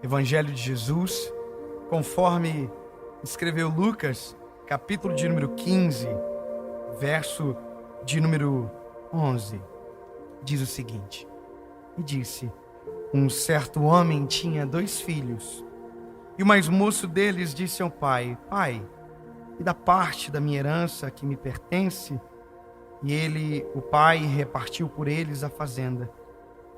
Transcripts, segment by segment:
Evangelho de Jesus, conforme escreveu Lucas, capítulo de número 15, verso de número 11, diz o seguinte: E disse: Um certo homem tinha 2 filhos, e o mais moço deles disse ao pai: Pai, e da parte da minha herança que me pertence? E o pai, repartiu por eles a fazenda.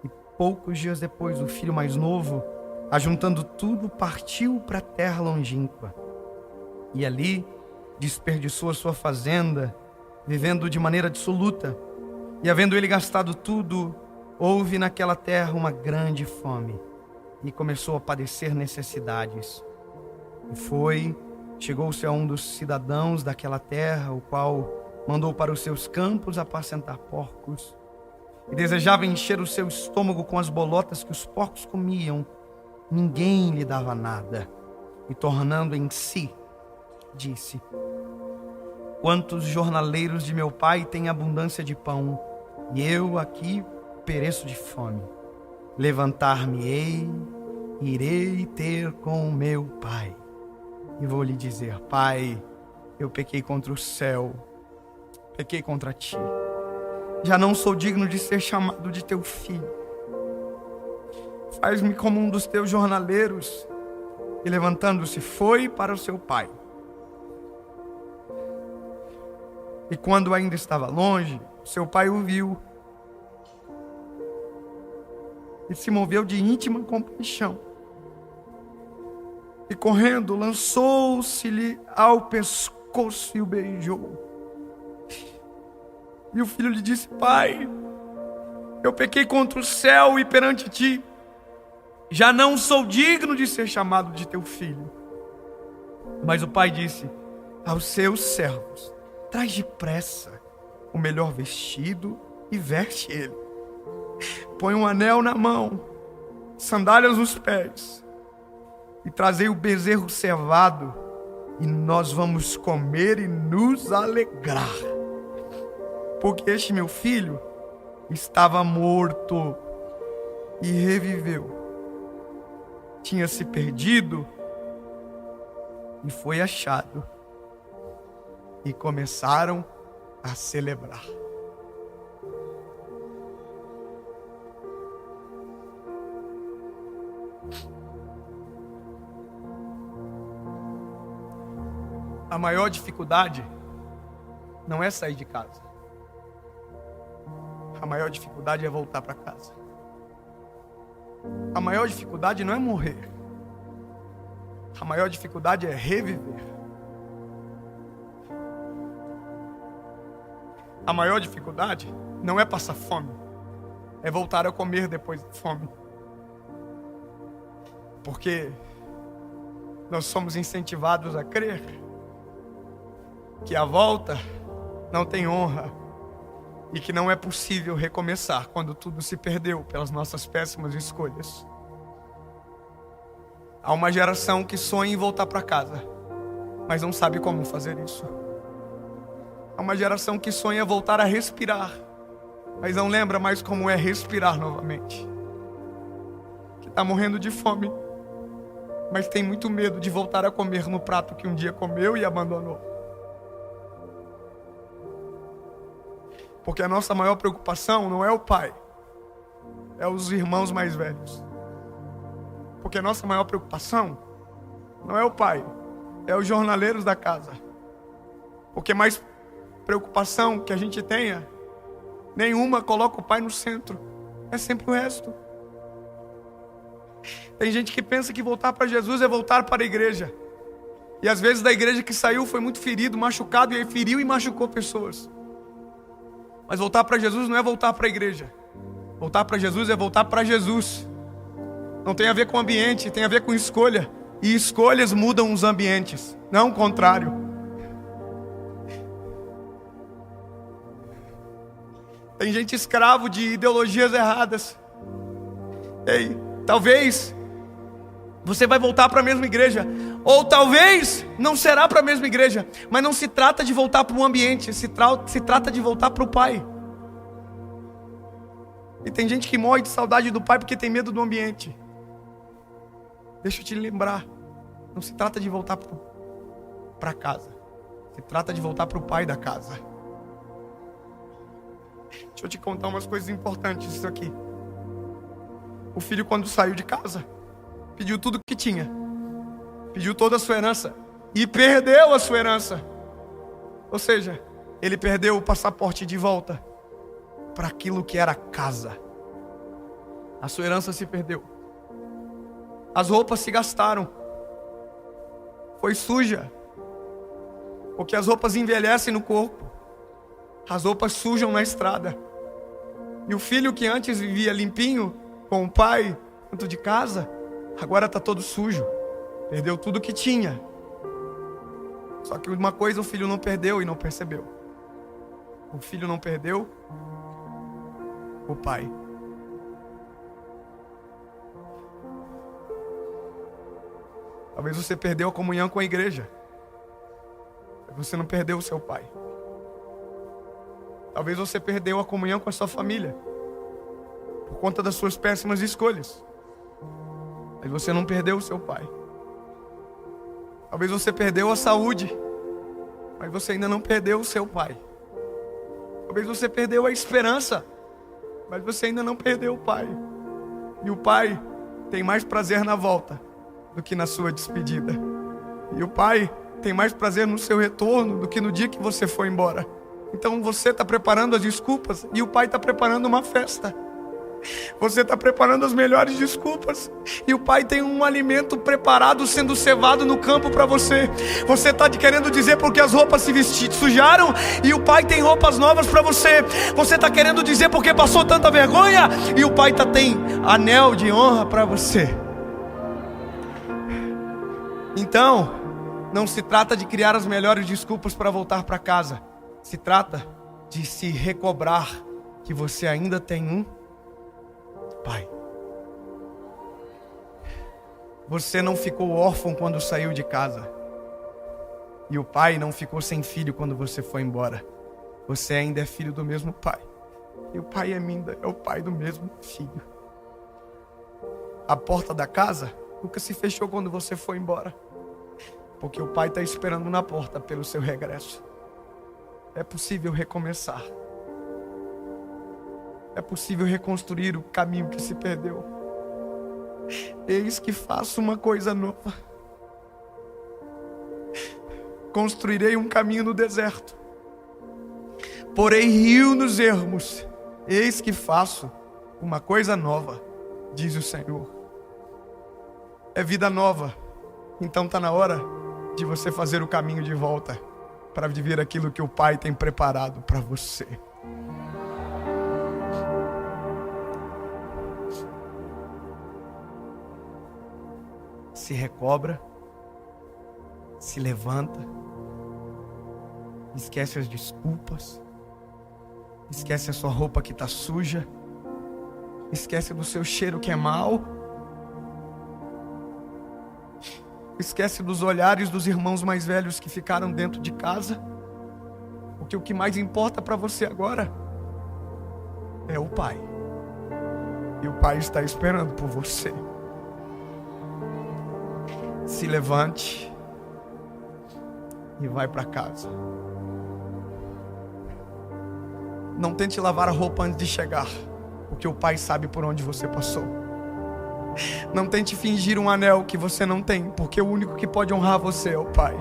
E poucos dias depois, o filho mais novo, ajuntando tudo, partiu para a terra longínqua. E ali desperdiçou a sua fazenda, vivendo de maneira dissoluta. E havendo ele gastado tudo, houve naquela terra uma grande fome, e começou a padecer necessidades. E chegou-se a um dos cidadãos daquela terra, o qual mandou para os seus campos apacentar porcos, e desejava encher o seu estômago com as bolotas que os porcos comiam. Ninguém lhe dava nada. E tornando em si, disse: Quantos jornaleiros de meu pai têm abundância de pão, e eu aqui pereço de fome. Levantar-me-ei, irei ter com meu pai, e vou lhe dizer: Pai, eu pequei contra o céu, pequei contra ti. Já não sou digno de ser chamado de teu filho. Faz-me como um dos teus jornaleiros. E levantando-se, foi para o seu pai. E quando ainda estava longe, seu pai o viu e se moveu de íntima compaixão. E correndo, lançou-se-lhe ao pescoço e o beijou. E o filho lhe disse: Pai, eu pequei contra o céu e perante ti. Já não sou digno de ser chamado de teu filho. Mas o pai disse aos seus servos: Traz depressa o melhor vestido e veste ele. Põe um anel na mão, sandálias nos pés, e trazei o bezerro cevado, e nós vamos comer e nos alegrar. Porque este meu filho estava morto e reviveu. Tinha se perdido e foi achado. E começaram a celebrar. A maior dificuldade não é sair de casa. A maior dificuldade é voltar para casa. A maior dificuldade não é morrer. A maior dificuldade é reviver. A maior dificuldade não é passar fome, é voltar a comer depois da fome. Porque nós somos incentivados a crer que a volta não tem honra e que não é possível recomeçar quando tudo se perdeu pelas nossas péssimas escolhas. Há uma geração que sonha em voltar para casa, mas não sabe como fazer isso. Há uma geração que sonha voltar a respirar, mas não lembra mais como é respirar novamente. Que está morrendo de fome, mas tem muito medo de voltar a comer no prato que um dia comeu e abandonou. Porque a nossa maior preocupação não é o pai, é os irmãos mais velhos. Porque a nossa maior preocupação não é o pai, é os jornaleiros da casa. Porque mais preocupação que a gente tenha, nenhuma coloca o pai no centro, é sempre o resto. Tem gente que pensa que voltar para Jesus é voltar para a igreja. E às vezes da igreja que saiu foi muito ferido, machucado, e aí feriu e machucou pessoas. Mas voltar para Jesus não é voltar para a igreja. Voltar para Jesus é voltar para Jesus. Não tem a ver com ambiente, tem a ver com escolha. E escolhas mudam os ambientes, não o contrário. Tem gente escravo de ideologias erradas. Ei, talvez você vai voltar para a mesma igreja, ou talvez não será para a mesma igreja, mas não se trata de voltar para um ambiente, se trata de voltar para o Pai. E tem gente que morre de saudade do Pai porque tem medo do ambiente. Deixa eu te lembrar, não se trata de voltar para casa, se trata de voltar para o pai da casa. Deixa eu te contar umas coisas importantes isso aqui. O filho, quando saiu de casa, pediu tudo que tinha, pediu toda a sua herança e perdeu a sua herança. Ou seja, ele perdeu o passaporte de volta para aquilo que era casa. A sua herança se perdeu. As roupas se gastaram. Foi suja. Porque as roupas envelhecem no corpo. As roupas sujam na estrada. E o filho que antes vivia limpinho com o pai dentro de casa, agora está todo sujo. Perdeu tudo que tinha. Só que uma coisa o filho não perdeu e não percebeu. O filho não perdeu o pai. Talvez você perdeu a comunhão com a igreja. Você não perdeu o seu pai. Talvez você perdeu a comunhão com a sua família por conta das suas péssimas escolhas. Mas você não perdeu o seu pai. Talvez você perdeu a saúde, mas você ainda não perdeu o seu pai. Talvez você perdeu a esperança, mas você ainda não perdeu o pai. E o pai tem mais prazer na volta do que na sua despedida. E o pai tem mais prazer no seu retorno do que no dia que você foi embora. Então você está preparando as desculpas e o pai está preparando uma festa. Você está preparando as melhores desculpas e o pai tem um alimento preparado sendo cevado no campo para você. Você está querendo dizer porque as roupas se sujaram e o pai tem roupas novas para você. Você está querendo dizer porque passou tanta vergonha e o pai tem anel de honra para você. Então, não se trata de criar as melhores desculpas para voltar para casa. Se trata de se recobrar que você ainda tem um pai. Você não ficou órfão quando saiu de casa. E o pai não ficou sem filho quando você foi embora. Você ainda é filho do mesmo pai. E o pai ainda é o pai do mesmo filho. A porta da casa nunca se fechou quando você foi embora. Porque o pai está esperando na porta pelo seu regresso. É possível recomeçar. É possível reconstruir o caminho que se perdeu. Eis que faço uma coisa nova. Construirei um caminho no deserto. Porei rio nos ermos. Eis que faço uma coisa nova, diz o Senhor. É vida nova. Então está na hora de você fazer o caminho de volta para viver aquilo que o Pai tem preparado para você. Se recobra, se levanta, esquece as desculpas, esquece a sua roupa que está suja, esquece do seu cheiro que é mau, esquece dos olhares dos irmãos mais velhos que ficaram dentro de casa, porque o que mais importa para você agora é o Pai, e o Pai está esperando por você. Se levante e vai para casa. Não tente lavar a roupa antes de chegar, porque o Pai sabe por onde você passou. Não tente fingir um anel que você não tem, porque o único que pode honrar você é o Pai.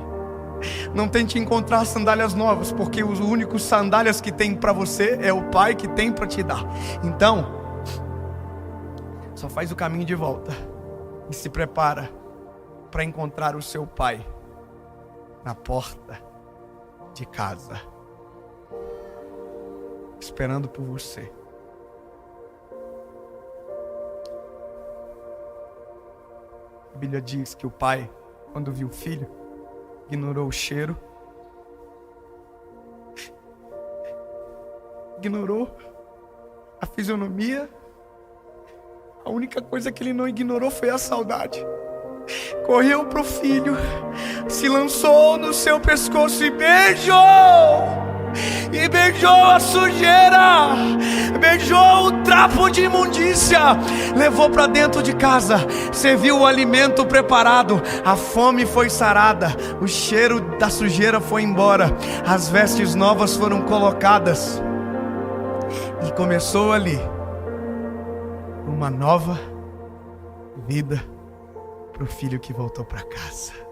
Não tente encontrar sandálias novas, porque os únicos sandálias que tem para você é o Pai que tem para te dar. Então, só faz o caminho de volta e se prepara para encontrar o seu Pai na porta de casa, esperando por você. A Bíblia diz que o pai, quando viu o filho, ignorou o cheiro, ignorou a fisionomia. A única coisa que ele não ignorou foi a saudade. Correu para o filho, se lançou no seu pescoço e beijou. e beijou a sujeira, beijou o trapo de imundícia, levou para dentro de casa, serviu o alimento preparado, a fome foi sarada, o cheiro da sujeira foi embora, as vestes novas foram colocadas, e começou ali uma nova vida para o filho que voltou para casa.